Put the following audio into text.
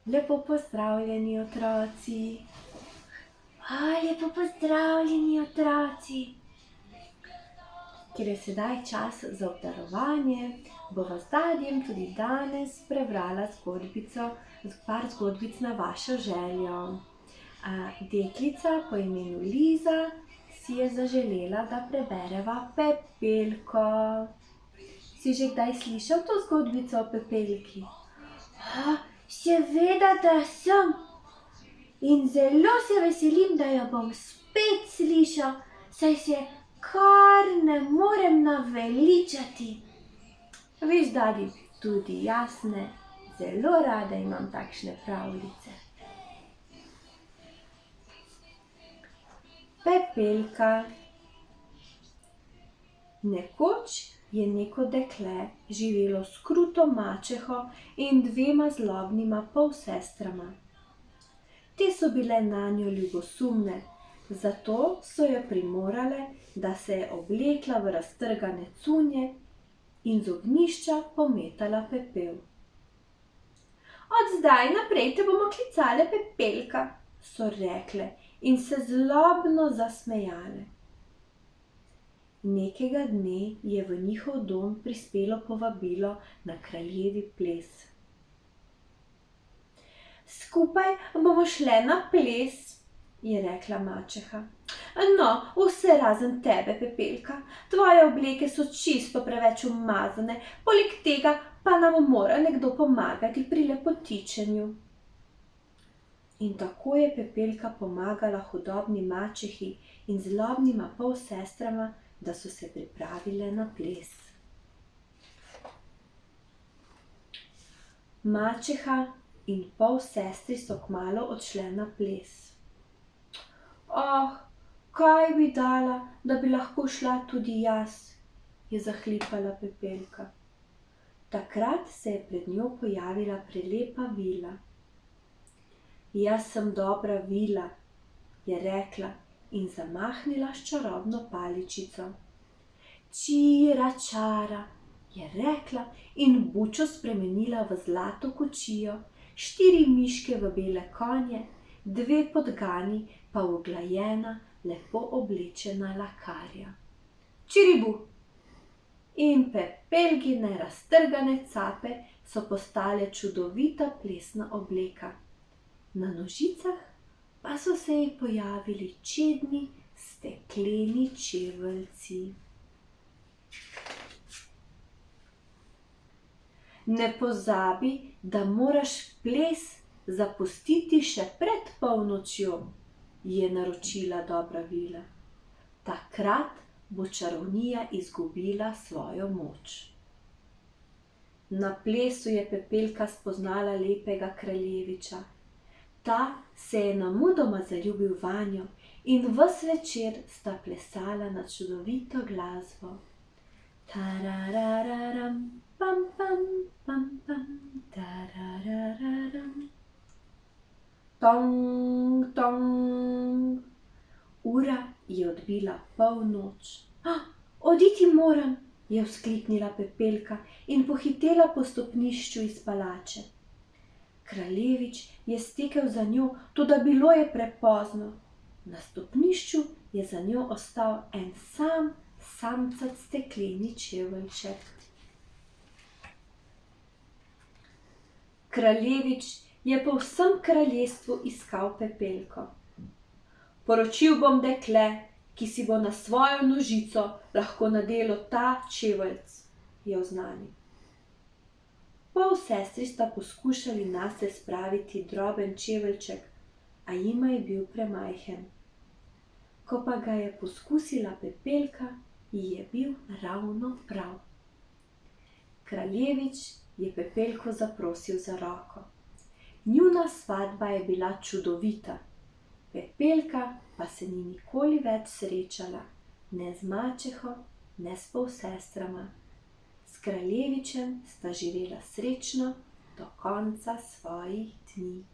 Lepo pozdravljeni, otroci. Lepo pozdravljeni, otroci. Ker je sedaj čas za obdarovanje, bova z Dadjem tudi danes prebrala par zgodbic na vašo željo. Deklica po imenu Liza si je zaželela, da prebereva Pepelko. Si že kdaj slišal to zgodbico o Pepelki? Seveda, da sem. In zelo se veselim, da jo bom spet slišal, saj se kar ne morem naveličati. Veš, Dadi, tudi jaz ne. Zelo rada imam takšne pravljice. Pepelka. Nekoč je neko dekle živelo s kruto mačeho in 2 zlobnima polsestrama. Te so bile nanjo ljubosumne, zato so jo primorale, da se je oblekla v raztrgane cunje in z ognjišča pometala pepel. Od zdaj naprej te bomo klicale Pepelka, so rekle in se zlobno zasmejale. Nekega dne je v njihov dom prispelo povabilo na kraljevi ples. Skupaj bomo šle na ples, je rekla mačeha. No, vse razen tebe, Pepelka. Tvoje obleke so čisto preveč umazane, poleg tega pa nam mora nekdo pomagati pri lepotičenju. In tako je Pepelka pomagala hudobni mačehi in zlobnima polsestrama, da so se pripravile na ples. Mačeha in polsestri so kmalu odšle na ples. Kaj bi dala, da bi lahko šla tudi jaz, je zahlipala Pepelka. Takrat se je pred njo pojavila prelepa vila. Jaz sem dobra vila, je rekla in zamahnila s čarobno paličico. Čira čara, je rekla in bučo spremenila v zlato kočijo, 4 miške v bele konje, 2 podgani pa v uglajena, lepo oblečena lakarja. Čiribu! In Pepelkine raztrgane cape so postale čudovita plesna obleka. Na nožicah pa so se ji pojavili čedni stekleni čeveljci. Ne pozabi, da moraš ples zapustiti še pred polnočjo, je naročila dobra vila. Takrat bo čarovnija izgubila svojo moč. Na plesu je Pepelka spoznala lepega kraljeviča. Ta se je nemudoma zaljubil vanjo in ves večer sta plesala na čudovito glasbo. Tararararam, pam, pam, pam, pam, tararararam. Tong, tong. Ura je odbila polnoč. Oditi moram, je vzkliknila Pepelka in pohitela po stopnišču iz palače. Kraljevič je stekel za njo, toda bilo je prepozno. Na stopnišču je za njo ostal en samcat stekleni čeveljček. Kraljevič je po vsem kraljestvu iskal Pepelko. Poročil bom dekle, ki si bo na svojo nožico lahko nadelo ta čeveljc, je oznanil. Polsestri sta poskušali nase spraviti droben čeveljček, a jima je bil premajhen. Ko pa ga je poskusila Pepelka, ji je bil ravno prav. Kraljevič je Pepelko zaprosil za roko. Njuna svatba je bila čudovita. Pepelka pa se ni nikoli več srečala, ne z mačeho, ne s polsestrama. S kraljevičem sta živela srečno do konca svojih dni.